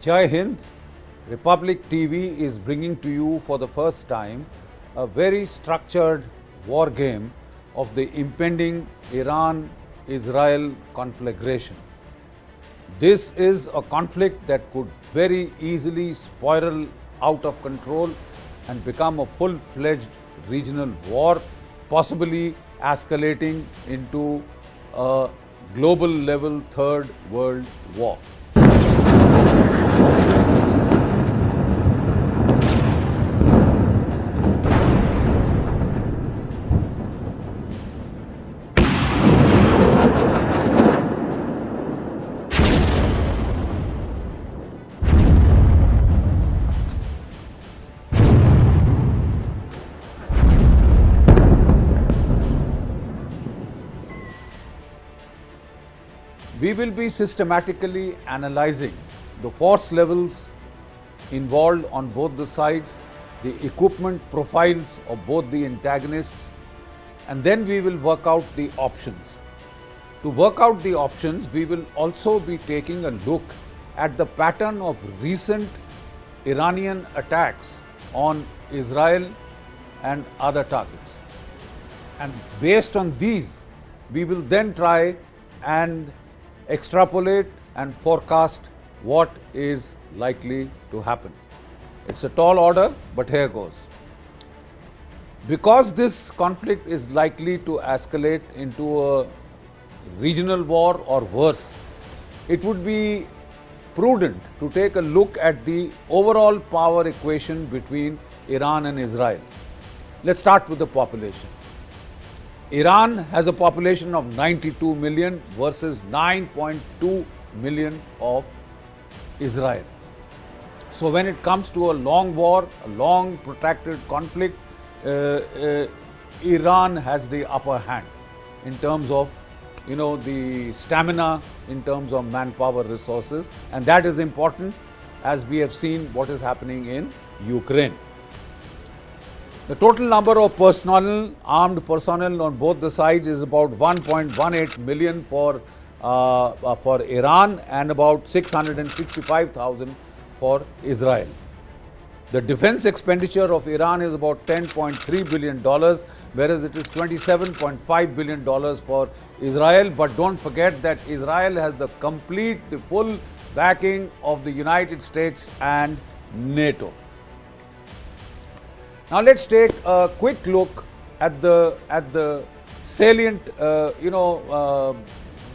Jai Hind, Republic TV is bringing to you for the first time a very structured war game of the impending Iran-Israel conflagration. This is a conflict that could very easily spiral out of control and become a full-fledged regional war, possibly escalating into a global level third world war. We will be systematically analyzing the force levels involved on both the sides, the equipment profiles of both the antagonists, and then we will work out the options. To work out the options, we will also be taking a look at the pattern of recent Iranian attacks on Israel and other targets. And based on these, we will then try and extrapolate and forecast what is likely to happen. It's a tall order, but here goes. Because this conflict is likely to escalate into a regional war or worse, it would be prudent to take a look at the overall power equation between Iran and Israel. Let's start with the population. Iran has a population of 92 million versus 9.2 million of Israel. So when it comes to a long war, a long protracted conflict, Iran has the upper hand in terms of the stamina, in terms of manpower resources, and that is important as we have seen what is happening in Ukraine. The total number of armed personnel on both the sides is about 1.18 million for Iran and about 665,000 for Israel. The defense expenditure of Iran is about $10.3 billion, whereas it is $27.5 billion for Israel. But don't forget that Israel has the full backing of the United States and NATO. Now let's take a quick look at the salient,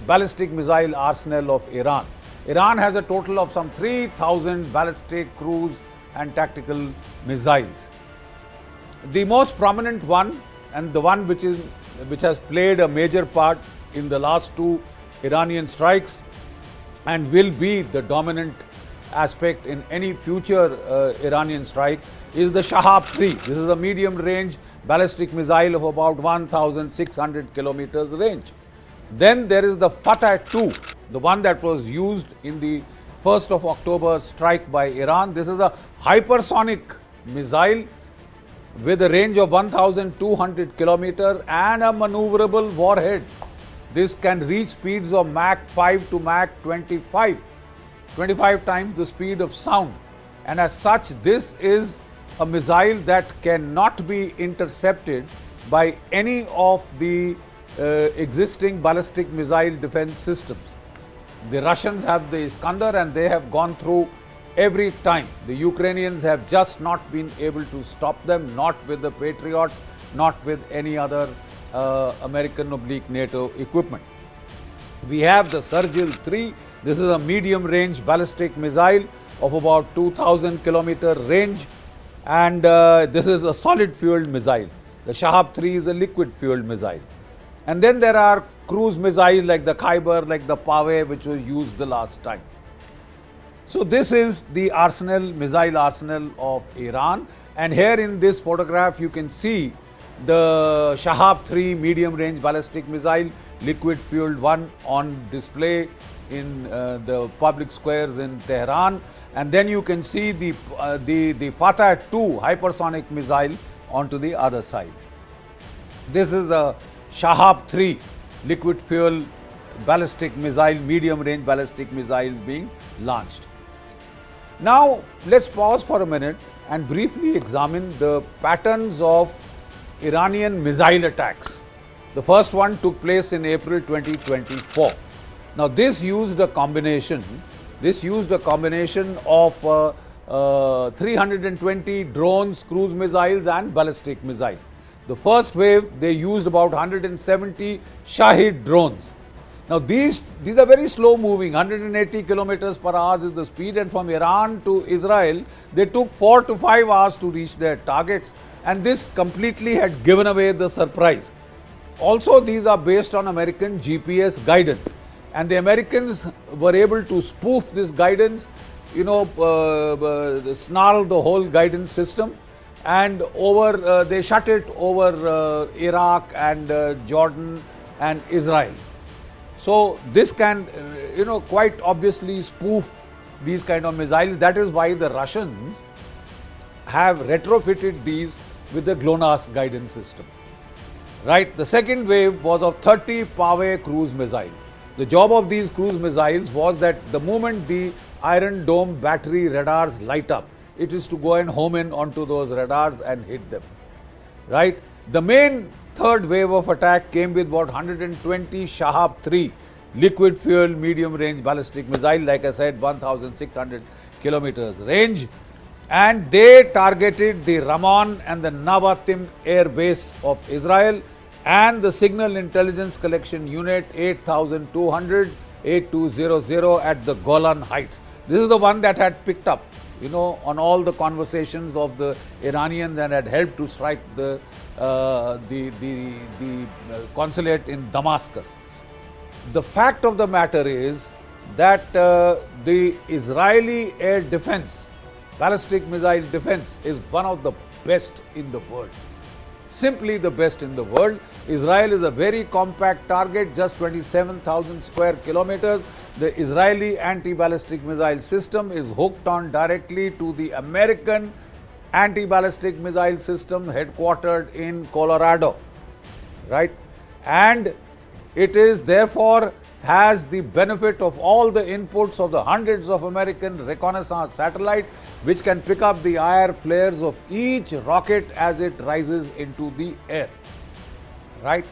ballistic missile arsenal of Iran. Iran has a total of some 3,000 ballistic, cruise and tactical missiles. The most prominent one, and the one which has played a major part in the last two Iranian strikes and will be the dominant aspect in any future Iranian strike, is the Shahab-3. This is a medium-range ballistic missile of about 1,600 kilometers range. Then there is the Fateh-2, the one that was used in the 1st of October strike by Iran. This is a hypersonic missile with a range of 1,200 kilometers and a maneuverable warhead. This can reach speeds of Mach 5 to Mach 25 times the speed of sound. And as such, this is a missile that cannot be intercepted by any of the existing ballistic missile defense systems. The Russians have the Iskander and they have gone through every time. The Ukrainians have just not been able to stop them, not with the Patriots, not with any other American/NATO equipment. We have the Sergil-3. This is a medium-range ballistic missile of about 2,000 kilometer range, and this is a solid-fueled missile. The Shahab-3 is a liquid-fueled missile. And then there are cruise missiles like the Khyber, like the Pave, which was used the last time. So this is the missile arsenal of Iran. And here in this photograph, you can see the Shahab-3 medium-range ballistic missile, liquid-fueled one, on display in the public squares in Tehran. And then you can see the Fateh-2 hypersonic missile onto the other side. This is a Shahab-3 liquid fuel ballistic missile, medium range ballistic missile being launched. Now, let's pause for a minute and briefly examine the patterns of Iranian missile attacks. The first one took place in April 2024. Now, this used a combination of 320 drones, cruise missiles and ballistic missiles. The first wave, they used about 170 Shahid drones. Now, these are very slow moving, 180 kilometers per hour is the speed, and from Iran to Israel, they took 4 to 5 hours to reach their targets, and this completely had given away the surprise. Also, these are based on American GPS guidance, and the Americans were able to spoof this guidance, snarl the whole guidance system, and they shut it over Iraq and Jordan and Israel. So this can, quite obviously spoof these kind of missiles. That is why the Russians have retrofitted these with the GLONASS guidance system. Right. The second wave was of 30 Pave cruise missiles. The job of these cruise missiles was that the moment the Iron Dome battery radars light up, it is to go and home in onto those radars and hit them. Right. The main third wave of attack came with about 120 Shahab-3 liquid fuel medium range ballistic missile, like I said, 1,600 kilometers range, and they targeted the Ramon and the Navatim air base of Israel and the signal intelligence collection unit 8200 8200 at the Golan Heights. This is the one that had picked up, on all the conversations of the Iranians and had helped to strike the consulate in Damascus. The fact of the matter is that the Israeli air defense, ballistic missile defense, is one of the best in the world. Simply the best in the world. Israel is a very compact target, just 27,000 square kilometers. The Israeli anti-ballistic missile system is hooked on directly to the American anti-ballistic missile system headquartered in Colorado, right? And it is therefore has the benefit of all the inputs of the hundreds of American reconnaissance satellites, which can pick up the IR flares of each rocket as it rises into the air, right?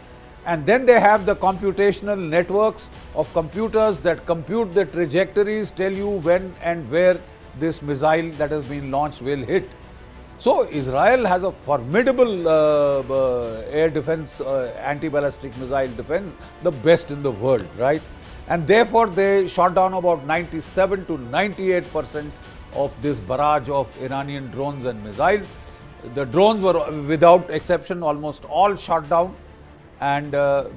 And then they have the computational networks of computers that compute the trajectories, tell you when and where this missile that has been launched will hit. So Israel has a formidable air defense, anti-ballistic missile defense, the best in the world, right? And therefore they shot down about 97 to 98% of this barrage of Iranian drones and missiles. The drones were, without exception, almost all shot down, and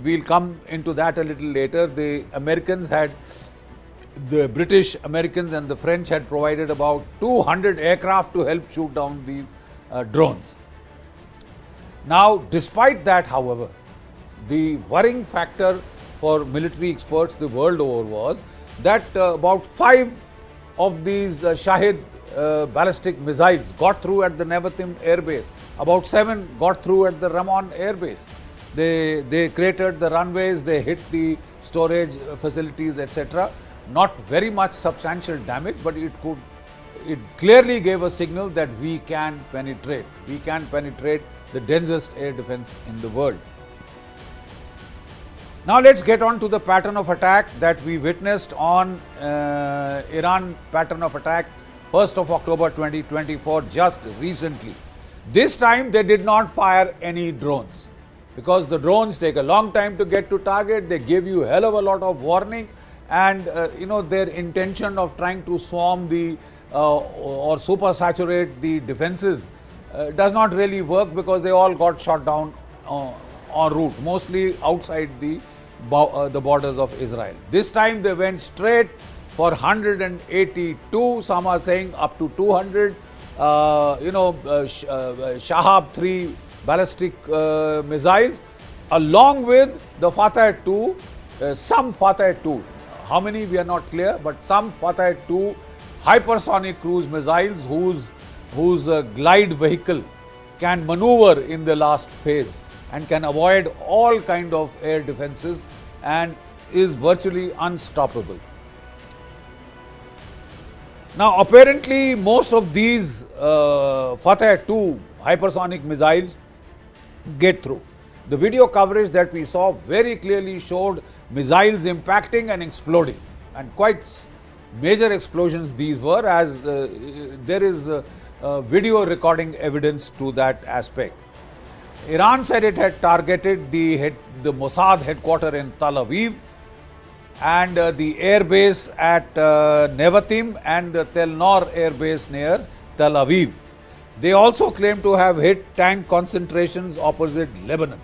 we'll come into that a little later. The British, Americans and the French had provided about 200 aircraft to help shoot down these drones. Now, despite that, however, the worrying factor for military experts the world over was that about 5 of these Shahid ballistic missiles got through at the Nevatim air base. About 7 got through at the Ramon air base. They cratered the runways, they hit the storage facilities, etc. Not very much substantial damage, but it clearly gave a signal that we can penetrate the densest air defense in the world. Now let's get on to the pattern of attack that we witnessed on Iran pattern of attack 1st of October 2024, just recently. This time they did not fire any drones, because the drones take a long time to get to target. They give you a hell of a lot of warning, and their intention of trying to swarm the or supersaturate the defenses does not really work, because they all got shot down en route, mostly outside the borders of Israel. This time they went straight for 182, some are saying up to 200, Shahab-3 ballistic missiles, along with the Fateh-2, some Fateh-2. How many we are not clear, but some Fateh-2 hypersonic cruise missiles whose glide vehicle can maneuver in the last phase and can avoid all kind of air defenses and is virtually unstoppable. Now, apparently, most of these Fateh 2 hypersonic missiles get through. The video coverage that we saw very clearly showed missiles impacting and exploding, and quite major explosions these were, as there is video recording evidence to that aspect. Iran said it had targeted the Mossad headquarters in Tel Aviv and the air base at Nevatim and the Tel Nor air base near Tel Aviv. They also claim to have hit tank concentrations opposite Lebanon.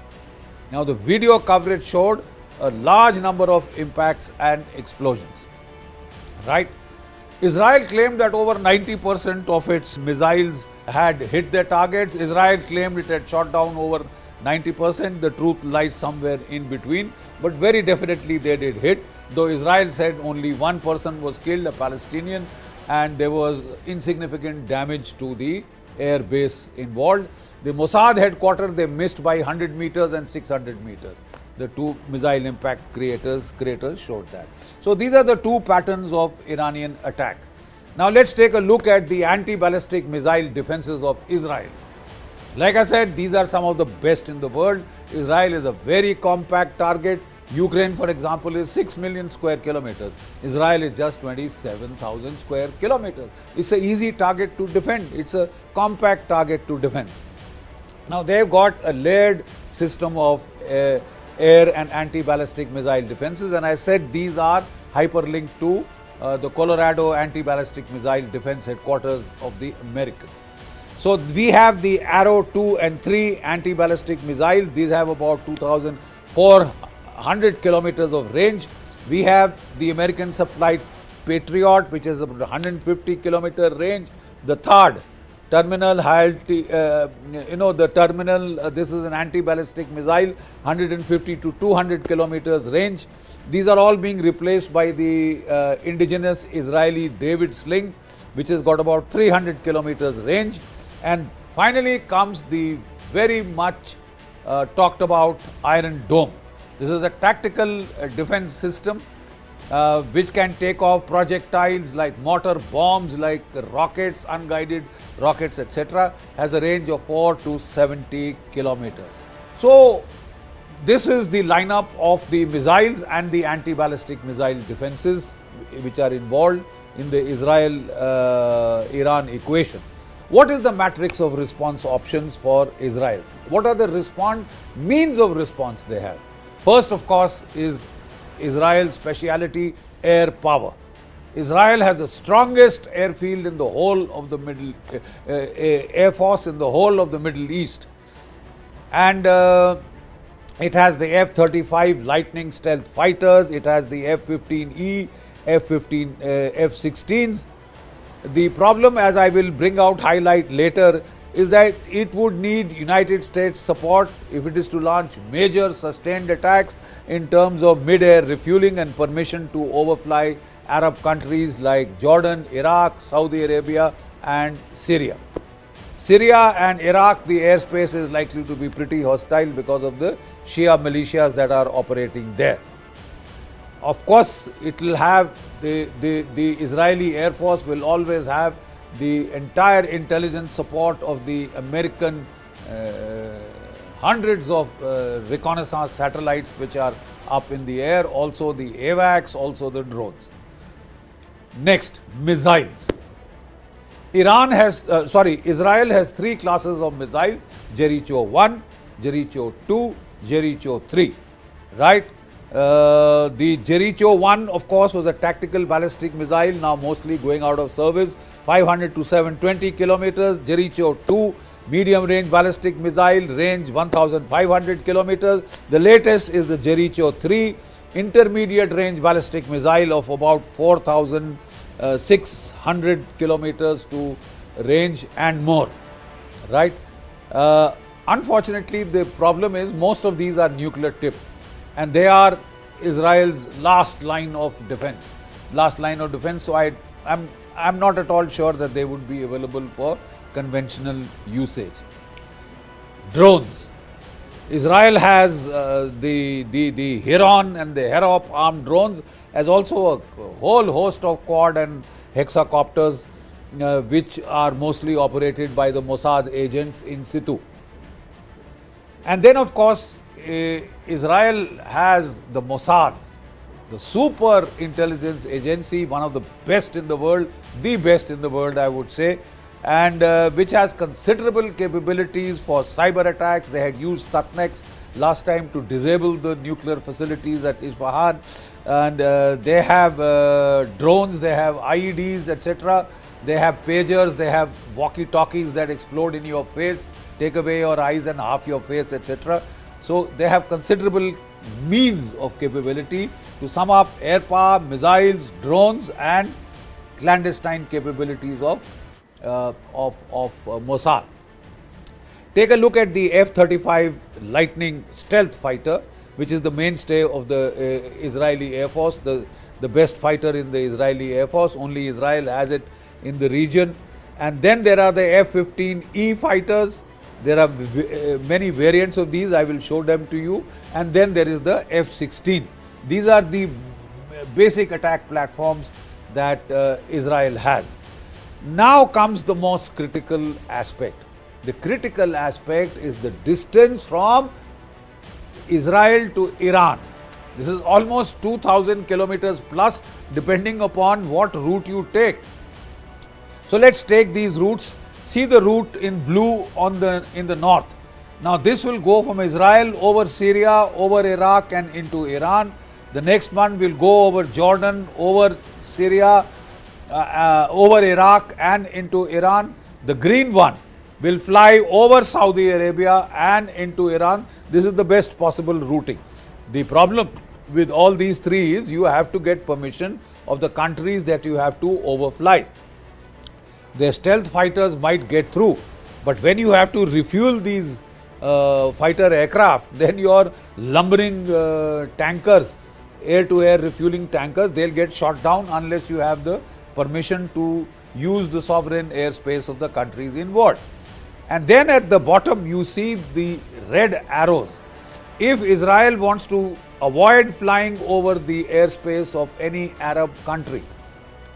Now, the video coverage showed a large number of impacts and explosions. Right? Israel claimed that over 90% of its missiles had hit their targets. Israel claimed it had shot down over 90%. The truth lies somewhere in between. But very definitely they did hit. Though Israel said only one person was killed, a Palestinian, and there was insignificant damage to the air base involved. The Mossad headquarters, they missed by 100 meters and 600 meters. The two missile impact craters showed that. So these are the two patterns of Iranian attack. Now let's take a look at the anti-ballistic missile defenses of Israel. Like I said, these are some of the best in the world. Israel is a very compact target. Ukraine, for example, is 6 million square kilometers. Israel is just 27,000 square kilometers. It's an easy target to defend. It's a compact target to defend. Now they've got a layered system of air and anti-ballistic missile defenses, and I said these are hyperlinked to the Colorado anti-ballistic missile defense headquarters of the Americans. So we have the Arrow 2 and 3 anti-ballistic missiles. These have about 2,400 kilometers of range. We have the American supplied Patriot, which is about 150 kilometer range. The third terminal, this is an anti-ballistic missile, 150 to 200 kilometers range. These are all being replaced by the indigenous Israeli David Sling, which has got about 300 kilometers range. And finally comes the very much talked about Iron Dome. This is a tactical defense system which can take off projectiles like mortar bombs, like rockets, unguided rockets, etc. Has a range of 4 to 70 kilometers. So this is the lineup of the missiles and the anti-ballistic missile defenses which are involved in the Israel-Iran equation. What is the matrix of response options for Israel? What are the means of response they have? First, of course, is Israel's speciality, air power. Israel has the strongest airfield in the whole of the Air Force in the whole of the Middle East. And it has the F-35 Lightning stealth fighters, it has the F-15E, F-16s. The problem, as I will highlight later, is that it would need United States support if it is to launch major sustained attacks in terms of mid-air refueling and permission to overfly Arab countries like Jordan, Iraq, Saudi Arabia and Syria. Syria and Iraq, the airspace is likely to be pretty hostile because of the Shia militias that are operating there. Of course, it will have the Israeli Air Force will always have the entire intelligence support of the American hundreds of reconnaissance satellites which are up in the air, also the AWACS, also the drones. Next, missiles. Israel has three classes of missiles: Jericho 1, Jericho 2, Jericho 3. Right? The Jericho 1, of course, was a tactical ballistic missile, now mostly going out of service, 500 to 720 kilometers. Jericho 2, medium range ballistic missile, range 1,500 kilometers. The latest is the Jericho 3, intermediate range ballistic missile of about 4,600 kilometers to range and more. Right? Unfortunately, the problem is most of these are nuclear tipped, and they are Israel's last line of defense. So I'm not at all sure that they would be available for conventional usage. Drones. Israel has the Heron and the Herop armed drones, as also a whole host of quad and hexacopters, which are mostly operated by the Mossad agents in situ. And then, of course, Israel has the Mossad, the super intelligence agency, one of the best in the world, the best in the world, I would say, and which has considerable capabilities for cyber attacks. They had used Tatneks last time to disable the nuclear facilities at Isfahan, and they have drones, they have IEDs, etc. They have pagers, they have walkie-talkies that explode in your face, take away your eyes and half your face, etc. So they have considerable means of capability. To sum up, air power, missiles, drones, and clandestine capabilities of Mossad. Take a look at the F-35 Lightning stealth fighter, which is the mainstay of the Israeli Air Force, the best fighter in the Israeli Air Force. Only Israel has it in the region. And then there are the F-15E fighters. There are many variants of these. I will show them to you. And then there is the F-16. These are the basic attack platforms that Israel has. Now comes the most critical aspect. The critical aspect is the distance from Israel to Iran. This is almost 2,000 kilometers plus, depending upon what route you take. So let's take these routes. See the route in blue in the north. Now this will go from Israel over Syria, over Iraq and into Iran. The next one will go over Jordan, over Syria, over Iraq and into Iran. The green one will fly over Saudi Arabia and into Iran. This is the best possible routing. The problem with all these three is you have to get permission of the countries that you have to overfly. Their stealth fighters might get through, but when you have to refuel these fighter aircraft, then your lumbering tankers, air-to-air refueling tankers, they'll get shot down unless you have the permission to use the sovereign airspace of the countries involved. And then at the bottom you see the red arrows. If Israel wants to avoid flying over the airspace of any Arab country,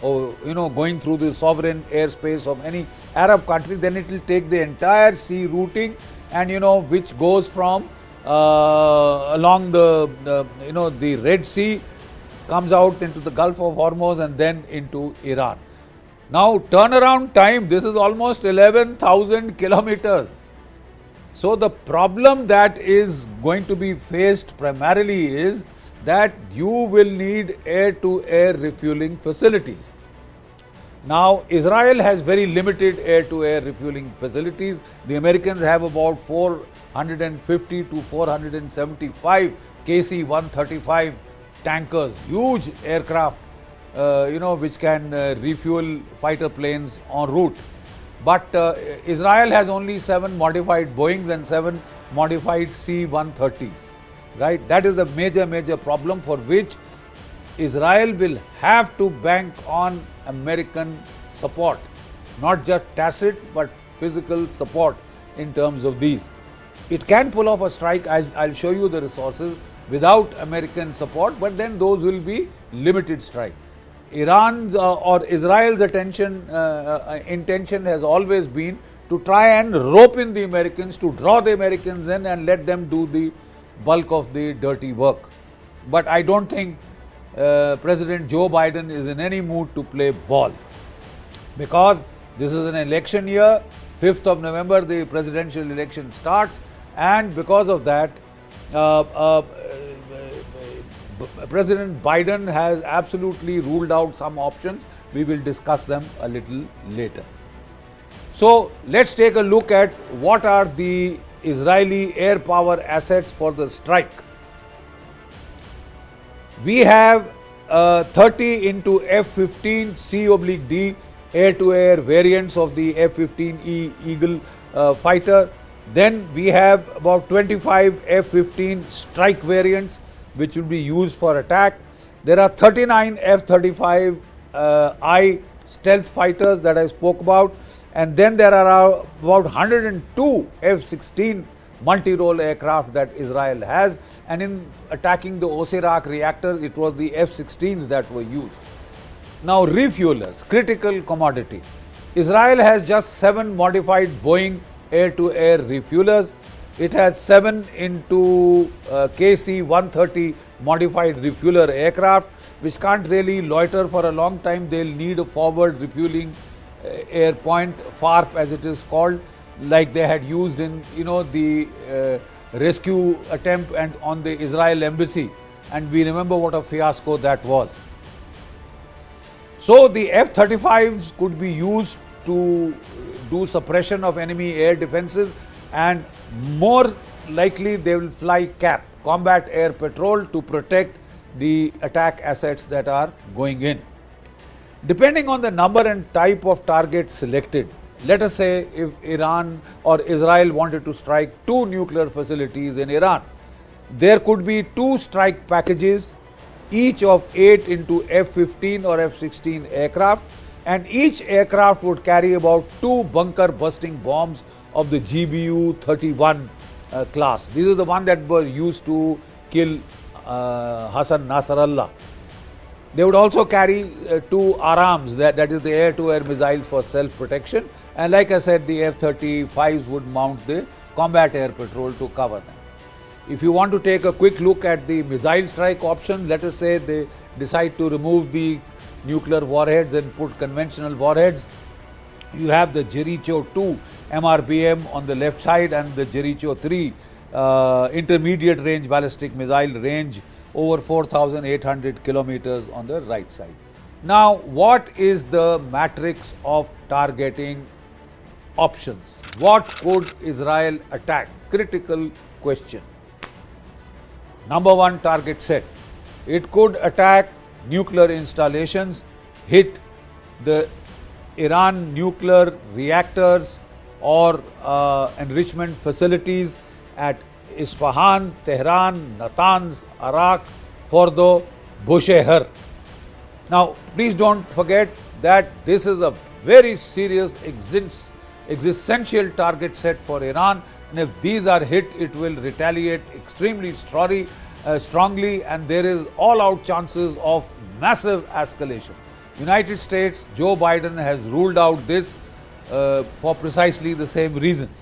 or going through the sovereign airspace of any Arab country, then it will take the entire sea routing, and which goes from along the Red Sea, comes out into the Gulf of Hormuz and then into Iran. Now turnaround time, this is almost 11,000 kilometers. So the problem that is going to be faced primarily is that you will need air-to-air refueling facilities. Now Israel has very limited air-to-air refueling facilities. The Americans have about 450 to 475 KC-135 tankers, huge aircraft, which can refuel fighter planes en route. But Israel has only 7 modified Boeings and 7 modified C-130s. Right? That is the major problem for which Israel will have to bank on American support, not just tacit but physical support in terms of these. It can pull off a strike, I'll show you the resources, without American support, but then those will be limited strike. Iran's or Israel's intention has always been to try and rope in the Americans, to draw the Americans in and let them do the bulk of the dirty work. But I don't think President Joe Biden is in any mood to play ball, because this is an election year. 5th of November the presidential election starts, and because of that President Biden has absolutely ruled out some options. We will discuss them a little later. So let's take a look at what are the Israeli air power assets for the strike. We have 30 into F-15 C/D air-to-air variants of the F-15E Eagle fighter. Then we have about 25 F-15 strike variants which will be used for attack. There are 39 F-35I stealth fighters that I spoke about, and then there are about 102 F-16 multi-role aircraft that Israel has, and in attacking the Osirak reactor, it was the F-16s that were used. Now, refuelers, critical commodity. Israel has just 7 modified Boeing air-to-air refuelers. It has 7 into KC-130 modified refueler aircraft, which can't really loiter for a long time. They'll need a forward refueling air point, FARP as it is called, like they had used in the rescue attempt and on the Israel embassy, and we remember what a fiasco that was. So the F-35s could be used to do suppression of enemy air defenses, and more likely they will fly CAP, combat air patrol, to protect the attack assets that are going in. Depending on the number and type of target selected, let us say if Iran or Israel wanted to strike 2 nuclear facilities in Iran, there could be 2 strike packages, each of 8 into F-15 or F-16 aircraft, and each aircraft would carry about 2 bunker busting bombs of the GBU-31 class. These are the ones that were used to kill Hassan Nasrallah. They would also carry 2 ARAMs, that is the air-to-air missiles for self-protection, and like I said, the F-35s would mount the combat air patrol to cover them. If you want to take a quick look at the missile strike option, let us say they decide to remove the nuclear warheads and put conventional warheads. You have the Jericho-2 MRBM on the left side and the Jericho-3 intermediate range ballistic missile range over 4,800 kilometers on the right side. Now, what is the matrix of targeting options? What could Israel attack? Critical question. Number 1 target set. It could attack nuclear installations, hit the Iran nuclear reactors or enrichment facilities at Isfahan, Tehran, Natanz, Arak, Fordo, Bushehr. Now, please don't forget that this is a very serious existential target set for Iran, and if these are hit, it will retaliate extremely strongly, and there is all-out chances of massive escalation. United States, Joe Biden has ruled out this for precisely the same reasons.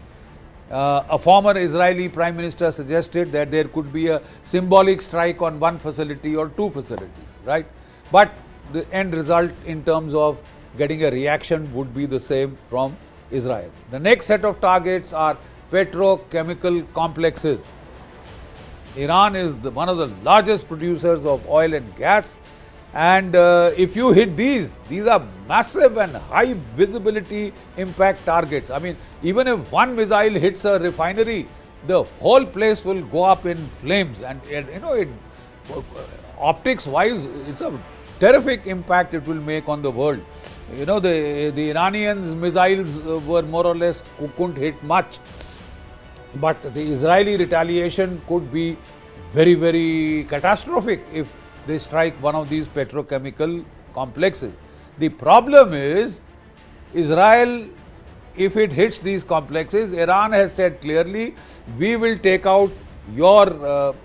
A former Israeli Prime Minister suggested that there could be a symbolic strike on 1 facility or 2 facilities, right? But the end result in terms of getting a reaction would be the same from Israel. The next set of targets are petrochemical complexes. Iran is one of the largest producers of oil and gas, and if you hit these are massive and high visibility impact targets. I mean, even if 1 missile hits a refinery, the whole place will go up in flames, and optics wise, it's a terrific impact it will make on the world. The Iranians' missiles were more or less couldn't hit much, but the Israeli retaliation could be very, very catastrophic if they strike one of these petrochemical complexes. The problem is, Israel, if it hits these complexes, Iran has said clearly, we will take out your,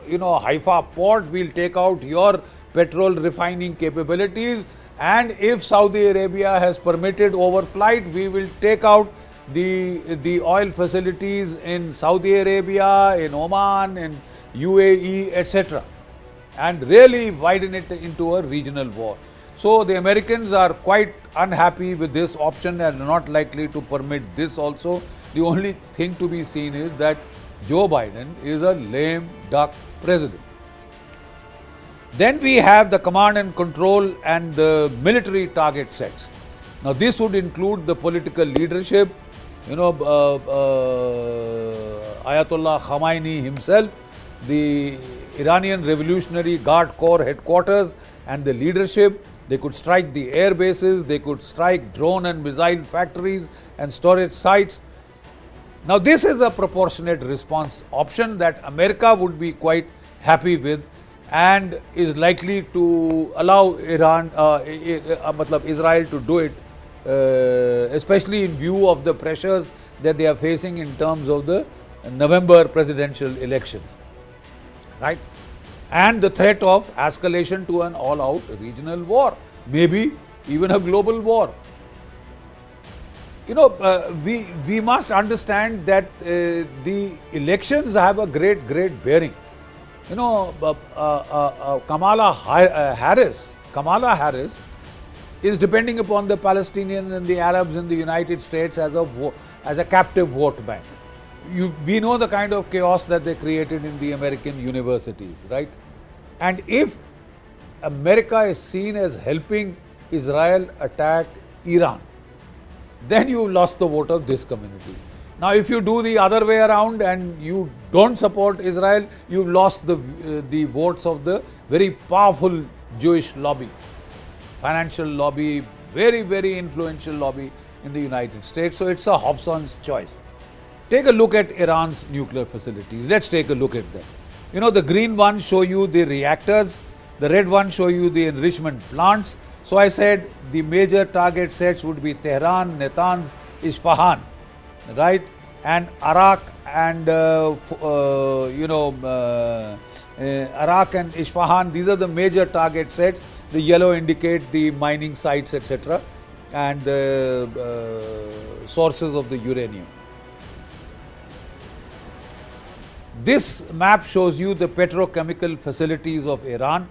Haifa port, we'll take out your petrol refining capabilities, and if Saudi Arabia has permitted overflight, we will take out the oil facilities in Saudi Arabia, in Oman, in UAE, etc., and really widen it into a regional war. So the Americans are quite unhappy with this option and not likely to permit this also. The only thing to be seen is that Joe Biden is a lame duck president. Then we have the command and control and the military target sets. Now this would include the political leadership, Ayatollah Khamenei himself, the Iranian Revolutionary Guard Corps headquarters and the leadership. They could strike the air bases, they could strike drone and missile factories and storage sites. Now this is a proportionate response option that America would be quite happy with and is likely to allow Israel to do it, especially in view of the pressures that they are facing in terms of the November presidential elections, right? And the threat of escalation to an all-out regional war. Maybe even a global war. You know, we must understand that the elections have a great bearing. You know, Kamala Harris is depending upon the Palestinians and the Arabs in the United States as a captive vote bank. We know the kind of chaos that they created in the American universities, right? And if America is seen as helping Israel attack Iran, then you lost the vote of this community. Now, if you do the other way around and you don't support Israel, you've lost the votes of the very powerful Jewish lobby, financial lobby, very influential lobby in the United States. So it's a Hobson's choice. Take a look at Iran's nuclear facilities. Let's take a look at them. You know, the green ones show you the reactors, the red ones show you the enrichment plants. So I said the major target sets would be Tehran, Natanz, Isfahan, right? And Arak and Arak and Isfahan. These are the major target sets. The yellow indicate the mining sites, etc., and the sources of the uranium. This map shows you the petrochemical facilities of Iran.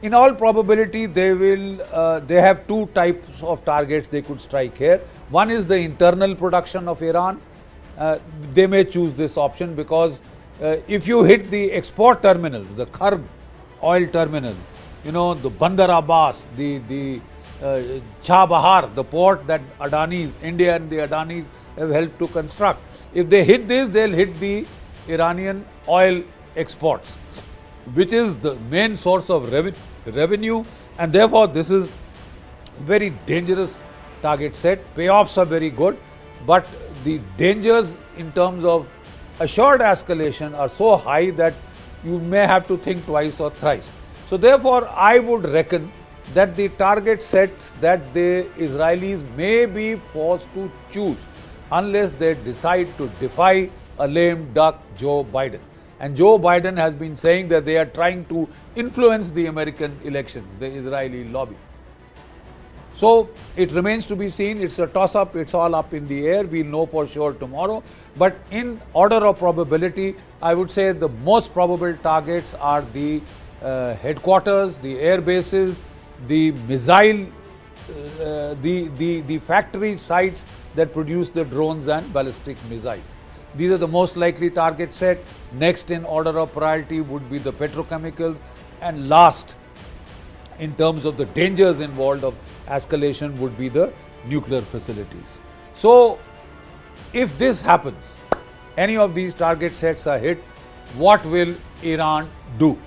In all probability, they have two types of targets they could strike here. One is the internal production of Iran. They may choose this option because if you hit the export terminal, the Kharg oil terminal, you know, the Bandar Abbas, the Chabahar, the port that India and the Adanis have helped to construct. If they hit this, they'll hit the Iranian oil exports, which is the main source of revenue, and therefore this is very dangerous target set. Payoffs are very good, but the dangers in terms of assured escalation are so high that you may have to think twice or thrice. So therefore, I would reckon that the target sets that the Israelis may be forced to choose unless they decide to defy a lame duck Joe Biden. And Joe Biden has been saying that they are trying to influence the American elections, the Israeli lobby. So it remains to be seen. It's a toss-up. It's all up in the air. We'll know for sure tomorrow. But in order of probability, I would say the most probable targets are the headquarters, the air bases, the missile, the factory sites that produce the drones and ballistic missiles. These are the most likely target set. Next in order of priority would be the petrochemicals, and last in terms of the dangers involved of escalation would be the nuclear facilities. So if this happens, any of these target sets are hit, what will Iran do?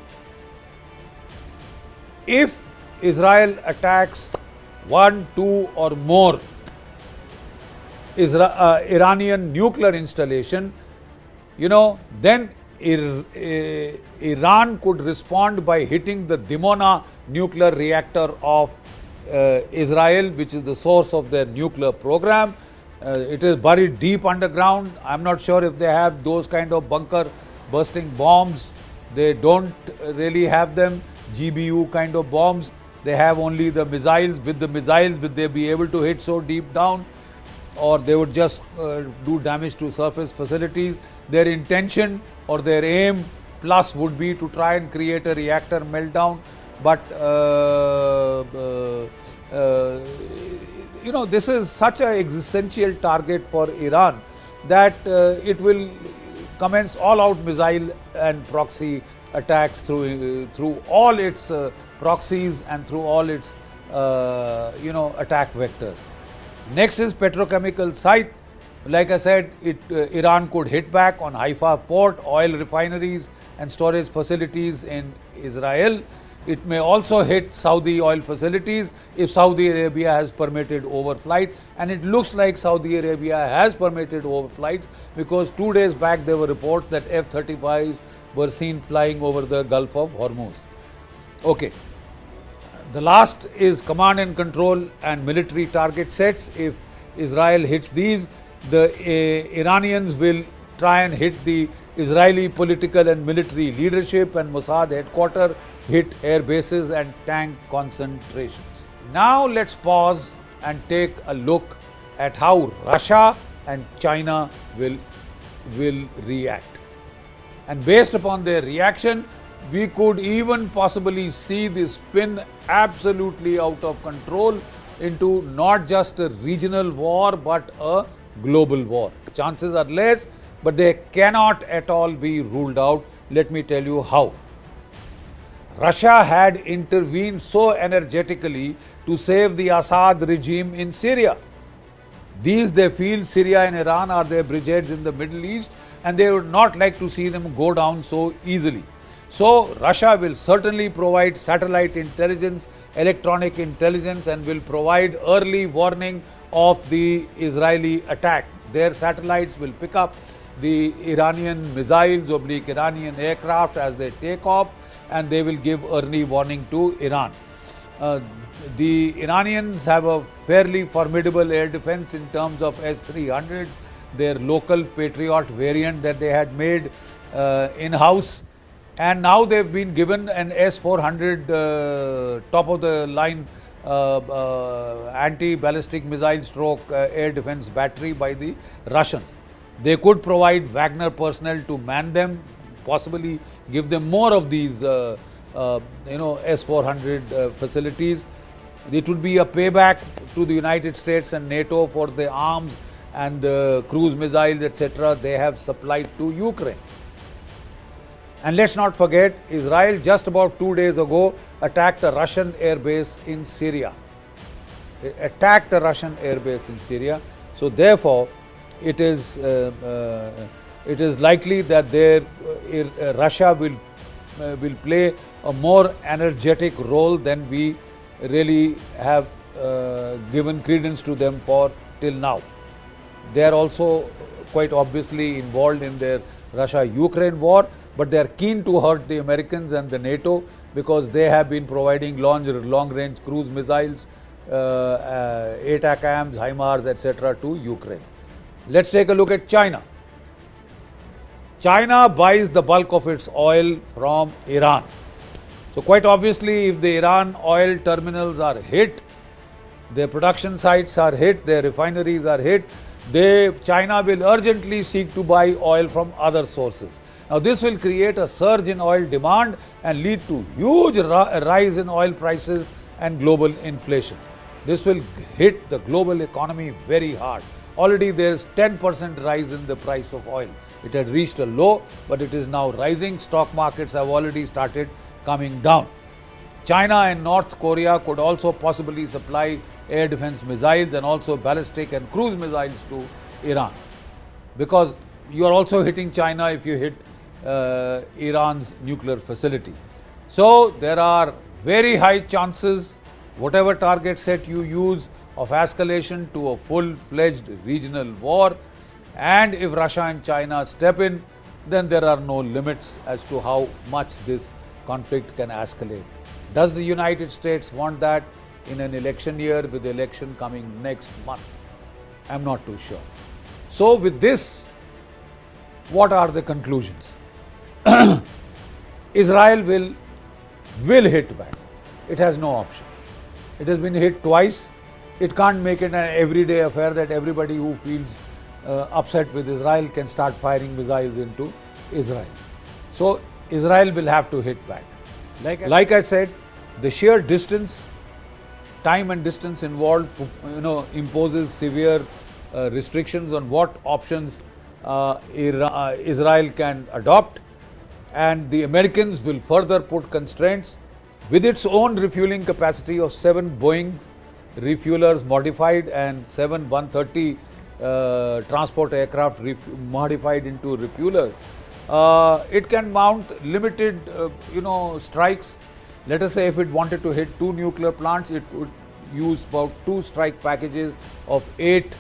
If Israel attacks 1, 2 or more Iranian nuclear installation, you know, then Iran could respond by hitting the Dimona nuclear reactor of Israel, which is the source of their nuclear program. It is buried deep underground. I'm not sure if they have those kind of bunker bursting bombs. They don't really have them, GBU kind of bombs. They have only the missiles. With the missiles, will they be able to hit so deep down? Or they would just do damage to surface facilities. Their intention or their aim plus would be to try and create a reactor meltdown. But you know, this is such an existential target for Iran that it will commence all-out missile and proxy attacks through all its proxies and through all its attack vectors. Next is petrochemical site. Like I said, Iran could hit back on Haifa port, oil refineries and storage facilities in Israel. It may also hit Saudi oil facilities if Saudi Arabia has permitted overflight, and it looks like Saudi Arabia has permitted overflights because 2 days back there were reports that F-35s were seen flying over the Gulf of Hormuz. Okay. The last is command and control and military target sets. If Israel hits these, the Iranians will try and hit the Israeli political and military leadership and Mossad headquarters, hit air bases and tank concentrations. Now let's pause and take a look at how Russia and China will react. And based upon their reaction, we could even possibly see this spin absolutely out of control into not just a regional war but a global war. Chances are less, but they cannot at all be ruled out. Let me tell you how. Russia had intervened so energetically to save the Assad regime in Syria. They feel Syria and Iran are their bridgeheads in the Middle East, and they would not like to see them go down so easily. So Russia will certainly provide satellite intelligence, electronic intelligence, and will provide early warning of the Israeli attack. Their satellites will pick up the Iranian missiles, Iranian aircraft as they take off, and they will give early warning to Iran. The Iranians have a fairly formidable air defense in terms of S-300s, their local Patriot variant that they had made in-house, and now they've been given an S-400 top-of-the-line anti-ballistic missile stroke air defense battery by the Russians. They could provide Wagner personnel to man them, possibly give them more of these S-400 facilities. It would be a payback to the United States and NATO for the arms and the cruise missiles, etc. they have supplied to Ukraine. And let's not forget, Israel just about 2 days ago attacked a Russian airbase in Syria. So therefore, it is likely that Russia will play a more energetic role than we really have given credence to them for till now. They are also quite obviously involved in their Russia-Ukraine war, but they are keen to hurt the Americans and the NATO because they have been providing long-range cruise missiles, ATACMS, HIMARS, etc. to Ukraine. Let's take a look at China. China buys the bulk of its oil from Iran. So quite obviously, if the Iran oil terminals are hit, their production sites are hit, their refineries are hit, China will urgently seek to buy oil from other sources. Now this will create a surge in oil demand and lead to huge rise in oil prices and global inflation. This will hit the global economy very hard. Already there is 10% rise in the price of oil. It had reached a low, but it is now rising. Stock markets have already started coming down. China and North Korea could also possibly supply air defense missiles and also ballistic and cruise missiles to Iran, because you are also hitting China if you hit Iran's nuclear facility. So there are very high chances, whatever target set you use, of escalation to a full-fledged regional war. And if Russia and China step in, then there are no limits as to how much this conflict can escalate. Does the United States want that in an election year with the election coming next month? I'm not too sure. So with this, what are the conclusions? Israel will hit back. It has no option. It has been hit twice. It can't make it an everyday affair that everybody who feels upset with Israel can start firing missiles into Israel. So Israel will have to hit back. Like I said, the sheer distance, time and distance involved, imposes severe restrictions on what options Israel can adopt, and the Americans will further put constraints with its own refueling capacity of 7 Boeing refuelers modified and 7 130 transport aircraft modified into refuelers. It can mount limited, strikes. Let us say if it wanted to hit 2 nuclear plants, it would use about 2 strike packages of 8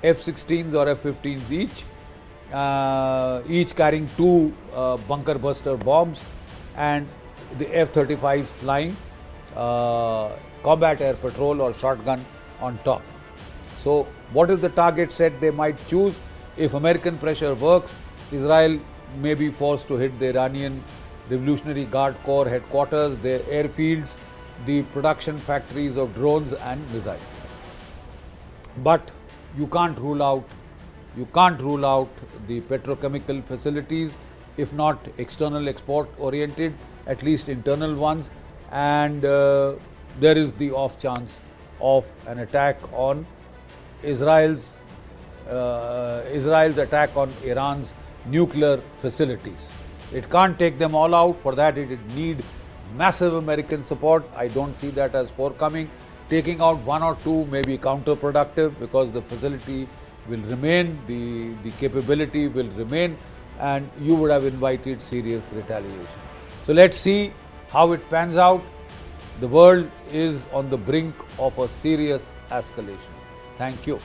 F-16s or F-15s each carrying 2 bunker buster bombs, and the F-35s flying combat air patrol or shotgun on top. So what is the target set they might choose? If American pressure works, Israel may be forced to hit the Iranian Revolutionary Guard Corps headquarters, their airfields, the production factories of drones and missiles. But you can't rule out the petrochemical facilities, if not external export oriented, at least internal ones, and there is the off chance of an attack on Israel's attack on Iran's nuclear facilities. It can't take them all out. For that, it would need massive American support. I don't see that as forthcoming. Taking out one or two may be counterproductive because the facility will remain, the capability will remain, and you would have invited serious retaliation. So let's see how it pans out. The world is on the brink of a serious escalation. Thank you.